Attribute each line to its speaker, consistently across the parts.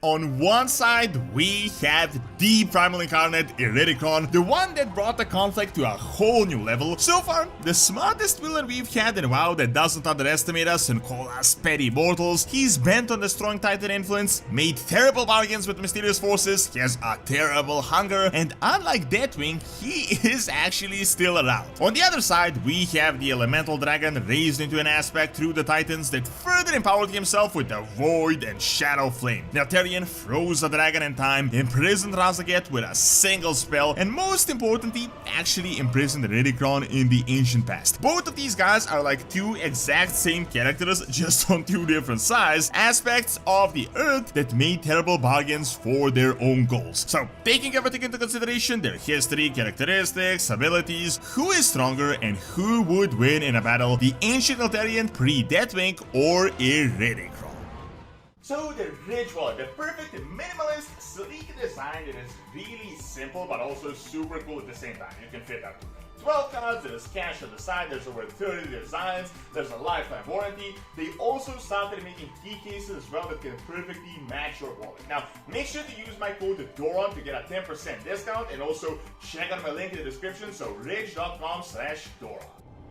Speaker 1: On one side, we have the Primal Incarnate Iridikron, the one that brought the conflict to a whole new level. So far, the smartest villain we've had in WoW that doesn't underestimate us and call us petty mortals. He's bent on destroying Titan influence, made terrible bargains with mysterious forces, he has a terrible hunger, and unlike Deathwing, he is actually still around. On the other side, we have the Elemental Dragon raised into an aspect through the Titans that further empowered himself with the Void and Shadowflame. Neltharion froze the dragon in time, imprisoned Razaget with a single spell, and most importantly, actually imprisoned Iridikron in the ancient past. Both of these guys are like two exact same characters, just on two different sides, aspects of the Earth that made terrible bargains for their own goals. So, taking everything into consideration, their history, characteristics, abilities, who is stronger, and who would win in a battle, the ancient Neltharion pre-Deathwing or Iridikron? So the Ridge Wallet, the perfect minimalist, sleek design that is really simple but also super cool at the same time. You can fit up to 12 cards, there's cash on the side, there's over 30 designs, there's a lifetime warranty. They also started making key cases as well that can perfectly match your wallet. Now, make sure to use my code DORON to get a 10% discount, and also check out my link in the description, so ridge.com/DORON.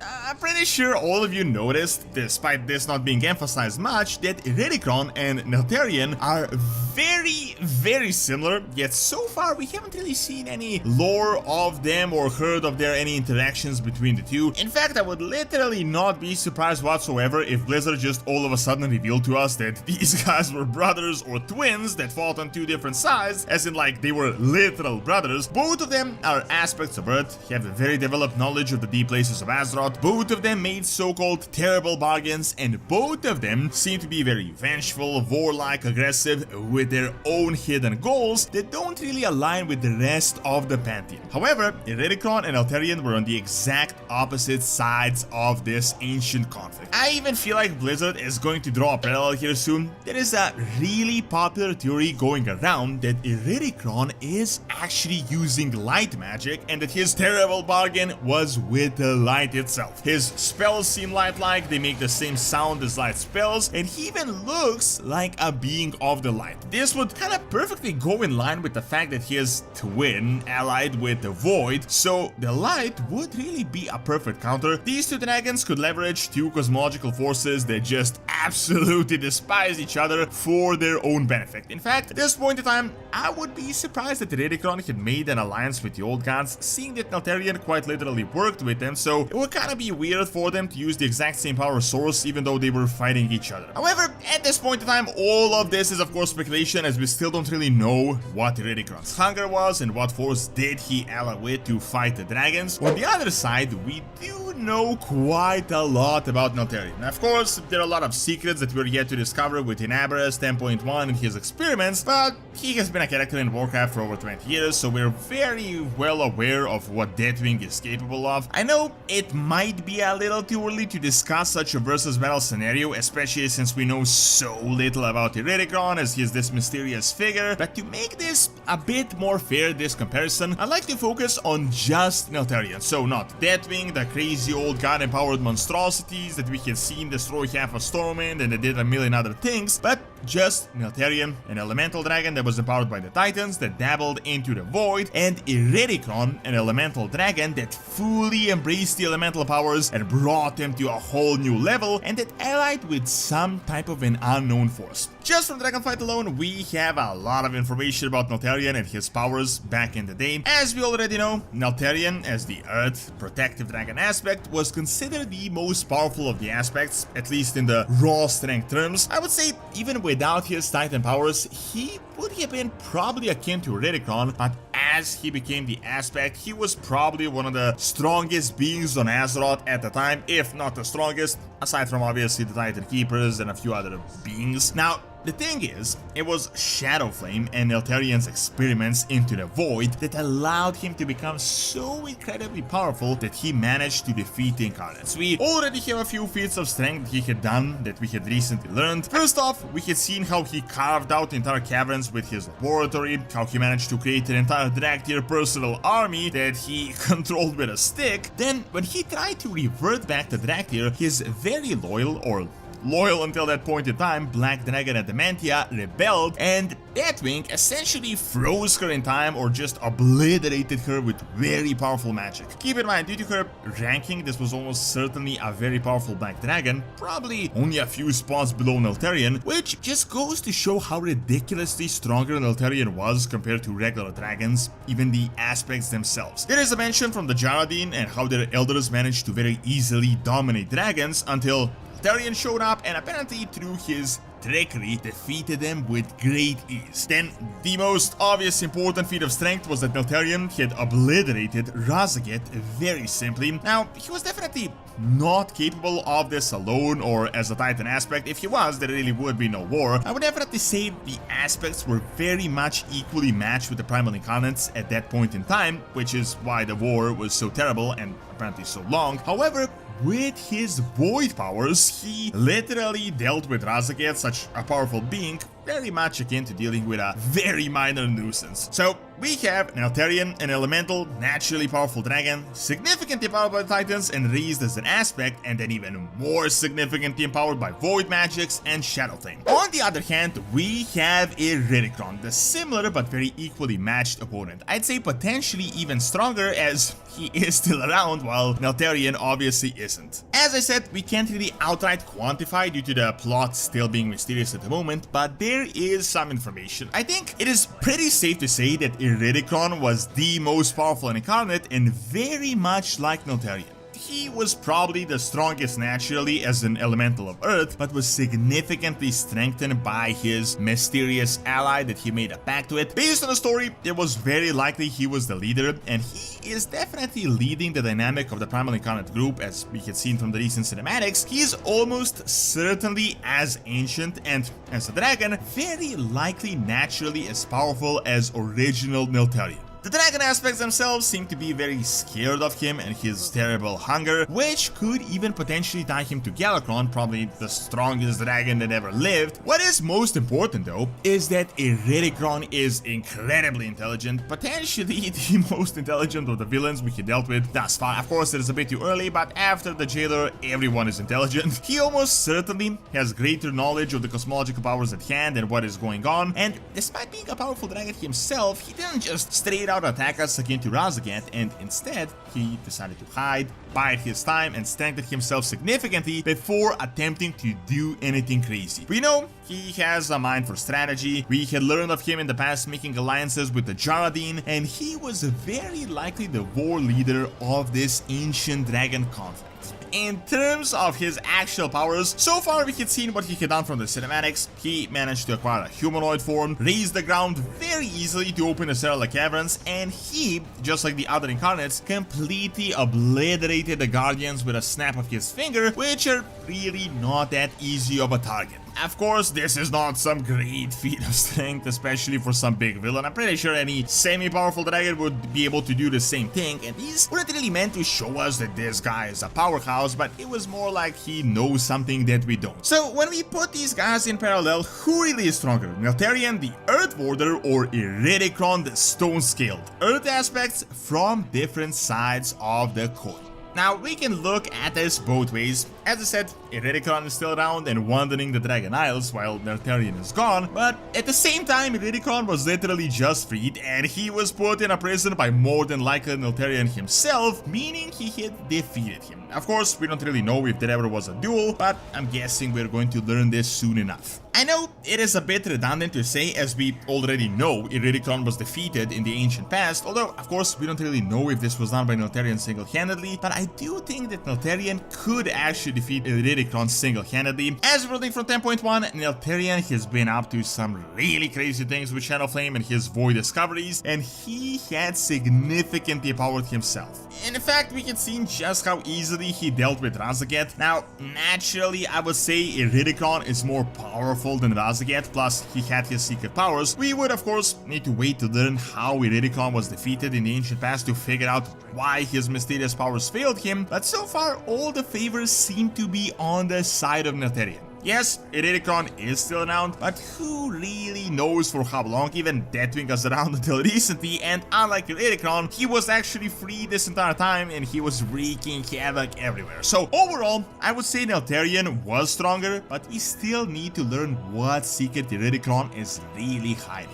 Speaker 1: I'm pretty sure all of you noticed, despite this not being emphasized much, that Iridikron and Neltharion are very similar, yet so far we haven't really seen any lore of them or heard of their any interactions between the two. In fact, I would literally not be surprised whatsoever if Blizzard just all of a sudden revealed to us that these guys were brothers or twins that fought on two different sides, as in like they were literal brothers. Both of them are aspects of Earth, have a very developed knowledge of the deep places of Azeroth. Both of them made so-called terrible bargains, and both of them seem to be very vengeful, warlike, aggressive, with their own hidden goals that don't really align with the rest of the Pantheon. However, Iridikron and Neltharion were on the exact opposite sides of this ancient conflict. I even feel like Blizzard is going to draw a parallel here soon. There is a really popular theory going around that Iridikron is actually using light magic and that his terrible bargain was with the light itself. His spells seem light-like, they make the same sound as light spells, and he even looks like a being of the light. This would kind of perfectly go in line with the fact that he is twin allied with the Void, so the light would really be a perfect counter. These two dragons could leverage two cosmological forces that just absolutely despise each other for their own benefit. In fact, at this point in time, I would be surprised that Iridikron had made an alliance with the old gods, seeing that Neltharion quite literally worked with them, so it would kind of be weird for them to use the exact same power source even though they were fighting each other. However, at this point in time, all of this is of course speculation, as we still don't really know what Iridikron's hunger was and what force did he ally with to fight the dragons. On the other side, we do know quite a lot about Neltharion. Of course, there are a lot of secrets that we're yet to discover within Aberrus 10.1 and his experiments, but he has been a character in Warcraft for over 20 years, so we're very well aware of what Deathwing is capable of. I know it might be a little too early to discuss such a versus battle scenario, especially since we know so little about Iridikron as he is this mysterious figure, but to make this a bit more fair, this comparison, I'd like to focus on just Neltharion. So not Deathwing, the crazy old god-empowered monstrosities that we had seen destroy half of Stormwind and they did a million other things, but just Neltharion, an elemental dragon that was empowered by the Titans that dabbled into the Void, and Iridikron, an elemental dragon that fully embraced the elemental powers and brought them to a whole new level, and that allied with some type of an unknown force. Just from Dragonflight alone, we have a lot of information about Neltharion and his powers back in the day. As we already know, Neltharion, as the Earth protective dragon aspect, was considered the most powerful of the aspects, at least in the raw strength terms. I would say even without his Titan powers, he would have been probably akin to Iridikron, but as he became the aspect, he was probably one of the strongest beings on Azeroth at the time, if not the strongest, aside from obviously the Titan Keepers and a few other beings. Now, the thing is, it was Shadowflame and Neltharion's experiments into the Void that allowed him to become so incredibly powerful that he managed to defeat the Incarnates. We already have a few feats of strength he had done that we had recently learned. First off, we had seen how he carved out entire caverns with his laboratory, how he managed to create an entire Dractyr personal army that he controlled with a stick. Then, when he tried to revert back to Dractyr, his very loyal, or loyal until that point in time, Black Dragon Adamantia rebelled, and Deathwing essentially froze her in time or just obliterated her with very powerful magic. Keep in mind, due to her ranking, this was almost certainly a very powerful Black Dragon, probably only a few spots below Neltharion, which just goes to show how ridiculously stronger Neltharion was compared to regular dragons, even the aspects themselves. There is a mention from the Jaradine and how their elders managed to very easily dominate dragons until Neltharion showed up and apparently through his trickery defeated them with great ease. Then, the most obvious important feat of strength was that Neltharion had obliterated Razaget very simply. Now, he was definitely not capable of this alone or as a Titan aspect. If he was, there really would be no war. I would definitely say the aspects were very much equally matched with the Primal Incarnates at that point in time, which is why the war was so terrible and apparently so long. However, with his void powers, he literally dealt with Razaget, such a powerful being, very much akin to dealing with a very minor nuisance. So we have Neltharion, an elemental, naturally powerful dragon, significantly powered by the Titans and raised as an aspect, and then even more significantly empowered by void magics and Shadowflame. On the other hand, we have Iridikron, the similar but very equally matched opponent. I'd say potentially even stronger as he is still around while Neltharion obviously isn't. As I said, we can't really outright quantify due to the plot still being mysterious at the moment, but there is some information. I think it is pretty safe to say that Iridikron was the most powerful Incarnate and very much like Neltharion. He was probably the strongest naturally as an elemental of Earth, but was significantly strengthened by his mysterious ally that he made a pact with. Based on the story, it was very likely he was the leader, and he is definitely leading the dynamic of the Primal Incarnate group, as we had seen from the recent cinematics. He is almost certainly as ancient and, as a dragon, very likely naturally as powerful as original Neltharion. The dragon aspects themselves seem to be very scared of him and his terrible hunger, which could even potentially tie him to Galakrond, probably the strongest dragon that ever lived. What is most important though, is that Iridikron is incredibly intelligent, potentially the most intelligent of the villains we have dealt with thus far. Of course, it is a bit too early, but after the Jailer, everyone is intelligent. He almost certainly has greater knowledge of the cosmological powers at hand and what is going on, and despite being a powerful dragon himself, he didn't just straight out attack us again to Razaget, and instead he decided to hide, bide his time, and strengthen himself significantly before attempting to do anything crazy. We know he has a mind for strategy. We had learned of him in the past making alliances with the Jaradine, and he was very likely the war leader of this ancient dragon conflict. In terms of his actual powers, so far we had seen what he had done from the cinematics. He managed to acquire a humanoid form, raise the ground very easily to open the Serala caverns, and he, just like the other Incarnates, completely obliterated the Guardians with a snap of his finger, which are really not that easy of a target. Of course, this is not some great feat of strength, especially for some big villain. I'm pretty sure any semi-powerful dragon would be able to do the same thing, and these weren't really meant to show us that this guy is a powerhouse, but it was more like he knows something that we don't. So when we put these guys in parallel, who really is stronger? Neltharion, the Earth Warder, or Iridikron, the Stonescaled? Earth aspects from different sides of the coin. Now, we can look at this both ways. As I said, Iridikron is still around and wandering the Dragon Isles while Neltharion is gone, but at the same time, Iridikron was literally just freed and he was put in a prison by more than likely Neltharion himself, meaning he had defeated him. Of course, we don't really know if there ever was a duel, but I'm guessing we're going to learn this soon enough. I know it is a bit redundant to say, as we already know Iridikron was defeated in the ancient past, although of course we don't really know if this was done by Neltharion single-handedly, but I do think that Neltharion could actually defeat Iridikron single-handedly. As we're reading from 10.1, Neltharion has been up to some really crazy things with Shadowflame and his void discoveries, and he had significantly powered himself. In fact, we can see just how easily he dealt with Razaget. Now, naturally, I would say Iridikron is more powerful than Razaget, plus he had his secret powers. We would, of course, need to wait to learn how Iridikron was defeated in the ancient past to figure out why his mysterious powers failed him, but so far, all the favors seem to be on the side of Neltharion. Yes, Iridikron is still around, but who really knows for how long? Even Deathwing was around until recently, and unlike Iridikron, he was actually free this entire time and he was wreaking havoc everywhere. So overall, I would say Neltharion was stronger, but we still need to learn what secret Iridikron is really hiding.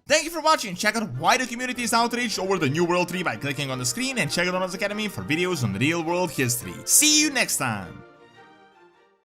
Speaker 1: Thank you for watching. Check out wider community's outreach over the New World Tree by clicking on the screen, and check out Donald's Academy for videos on real world history. See you next time!